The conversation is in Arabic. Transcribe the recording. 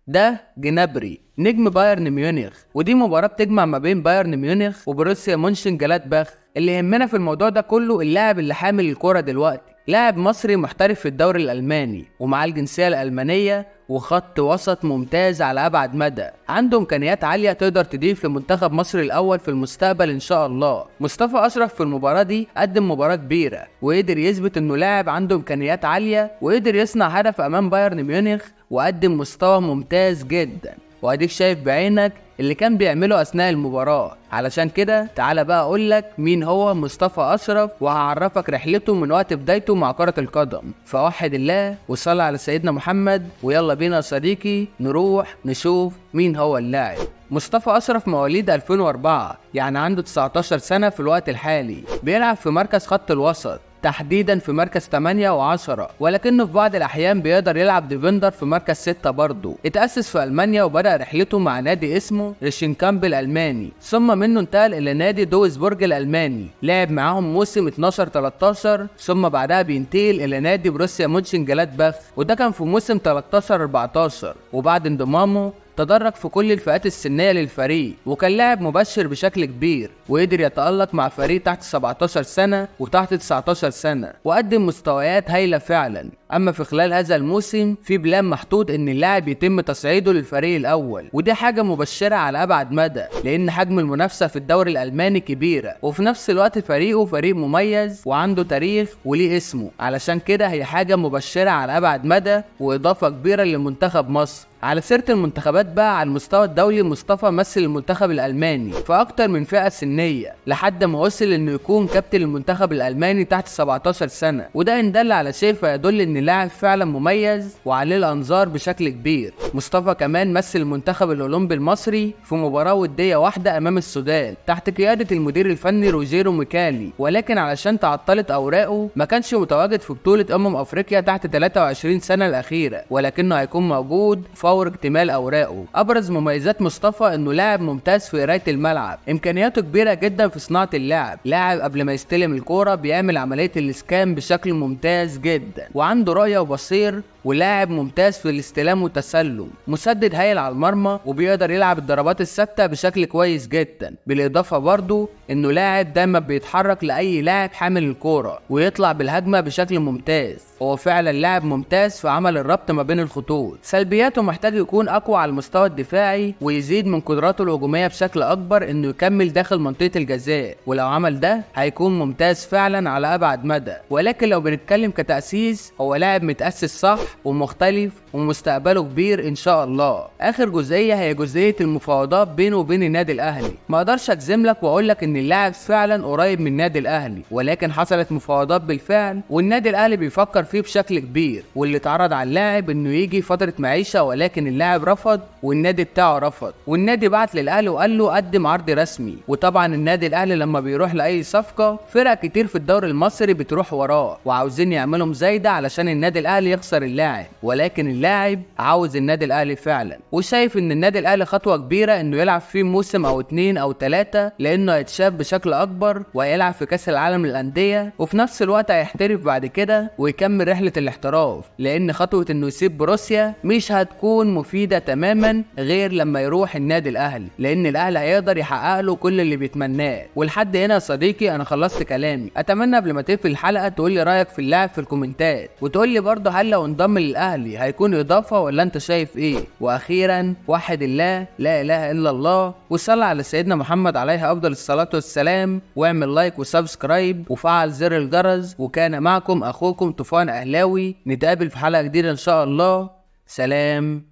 ده جنابري نجم بايرن ميونخ، ودي مباراة بتجمع ما بين بايرن ميونخ وبروسيا مونشن جلادباخ. اللي يهمنا في الموضوع ده كله اللاعب اللي حامل الكرة دلوقتي، لاعب مصري محترف في الدوري الألماني ومعاه الجنسية الألمانية، وخط وسط ممتاز على أبعد مدى، عنده إمكانيات عالية تقدر تضيف لمنتخب مصر الأول في المستقبل إن شاء الله. مصطفى أشرف في المباراة دي قدم مباراة كبيرة وقدر يثبت إنه لاعب عنده إمكانيات عالية، وقدر يصنع هدف أمام بايرن ميونخ وقدم مستوى ممتاز جدا، واديك شايف بعينك اللي كان بيعمله اثناء المباراة. علشان كده تعالى بقى اقولك مين هو مصطفى اشرف، وهعرفك رحلته من وقت بدايته مع كرة القدم. فوحد الله وصلى على سيدنا محمد، ويلا بينا يا صديقي نروح نشوف مين هو اللاعب. مصطفى أشرف مواليد 2004، يعني عنده 19 سنة في الوقت الحالي. بيلعب في مركز خط الوسط، تحديدا في مركز 8 و10، ولكنه في بعض الأحيان بيقدر يلعب ديفندر في مركز 6 برضه. اتأسس في ألمانيا وبدأ رحلته مع نادي اسمه ريشنكامب الألماني، ثم منه انتقل إلى نادي دويسبورج الألماني، لعب معاهم موسم 12-13، ثم بعدها بينتقل إلى نادي بروسيا مونشن جلادباخ، وده كان في موسم 13-14. وبعد انضمامه تدرج في كل الفئات السنية للفريق، وكان لاعب مبشر بشكل كبير، وقدر يتألق مع فريق تحت 17 سنة وتحت 19 سنة، وقدم مستويات هايلة فعلا. اما في خلال هذا الموسم في بلان محطوط ان اللاعب يتم تصعيده للفريق الاول، ودي حاجة مبشرة على ابعد مدى، لان حجم المنافسة في الدوري الالماني كبيرة، وفي نفس الوقت فريقه فريق مميز وعنده تاريخ وليه اسمه. علشان كده هي حاجة مبشرة على ابعد مدى واضافة كبيرة لمنتخب مصر. على سيرة المنتخبات بقى على المستوى الدولي، مصطفى مثل المنتخب الألماني في أكتر من فئة سنية لحد ما وصل إنه يكون كابتن المنتخب الألماني تحت 17 سنة، وده إن دل على شيء فيدل إن اللاعب فعلا مميز وعليه الأنظار بشكل كبير. مصطفى كمان مثل المنتخب الأولمبي المصري في مباراة ودية واحدة أمام السودان تحت قيادة المدير الفني روجيرو ميكالي، ولكن علشان تعطلت أوراقه ما كانش متواجد في بطولة أفريقيا تحت 23 سنة الأخيرة، ولكنه هيكون موجود فور اكتمال اوراقه. ابرز مميزات مصطفى انه لاعب ممتاز في قرايه الملعب، امكانياته كبيره جدا في صناعه اللعب، لاعب قبل ما يستلم الكوره بيعمل عمليه الاسكان بشكل ممتاز جدا، وعنده رؤيه وبصير، ولاعب ممتاز في الاستلام والتسلم، مسدد هايل على المرمى، وبيقدر يلعب الضربات الثابته بشكل كويس جدا. بالاضافه برضو انه لاعب دايما بيتحرك لاي لاعب حامل الكوره ويطلع بالهجمه بشكل ممتاز. هو فعلا لاعب ممتاز في عمل الربط ما بين الخطوط. سلبياته محتاج يكون اقوى على المستوى الدفاعي ويزيد من قدراته الهجوميه بشكل اكبر، انه يكمل داخل منطقه الجزاء، ولو عمل ده هيكون ممتاز فعلا على ابعد مدى. ولكن لو بنتكلم كتاسيس، هو لاعب متاسس صح ومختلف ومستقبله كبير ان شاء الله. اخر جزئيه هي جزئيه المفاوضات بينه وبين النادي الاهلي. ما اقدرش اجزم لك واقول لك ان اللاعب فعلا قريب من النادي الاهلي، ولكن حصلت مفاوضات بالفعل والنادي الاهلي بيفكر فيه بشكل كبير، واللي اتعرض على اللاعب انه يجي فتره معيشه، ولكن اللاعب رفض والنادي بتاعه رفض، والنادي بعت للاهلي وقال له قدم عرض رسمي. وطبعا النادي الاهلي لما بيروح لاي صفقه، فرق كتير في الدوري المصري بتروح وراه وعاوزين يعملوا مزايده علشان النادي الاهلي يخسر اللاعب، ولكن اللاعب عاوز النادي الاهلي فعلا، وشايف ان النادي الاهلي خطوه كبيره انه يلعب فيه موسم او 2 أو 3، لانه هيتشاف بشكل اكبر وهيلعب في كاس العالم للانديه، وفي نفس الوقت هيحترف بعد كده ويكمل رحله الاحتراف. لان خطوه انه يسيب بروسيا مش هتكون مفيده تماما غير لما يروح النادي الاهلي، لان الاهلي هيقدر يحقق له كل اللي بيتمناه. ولحد هنا يا صديقي انا خلصت كلامي. اتمنى قبل ما تقفل الحلقه تقول لي رايك في اللاعب في الكومنتات، وتقول لي برضه هل لو انضم للاهلي هيكون اضافه ولا انت شايف ايه. واخيرا وحد الله، لا اله الا الله، وصلى على سيدنا محمد عليه افضل الصلاه والسلام، واعمل لايك وسبسكرايب وفعل زر الجرس. وكان معكم اخوكم طوفان اهلاوي، نتقابل في حلقه جديده ان شاء الله. سلام.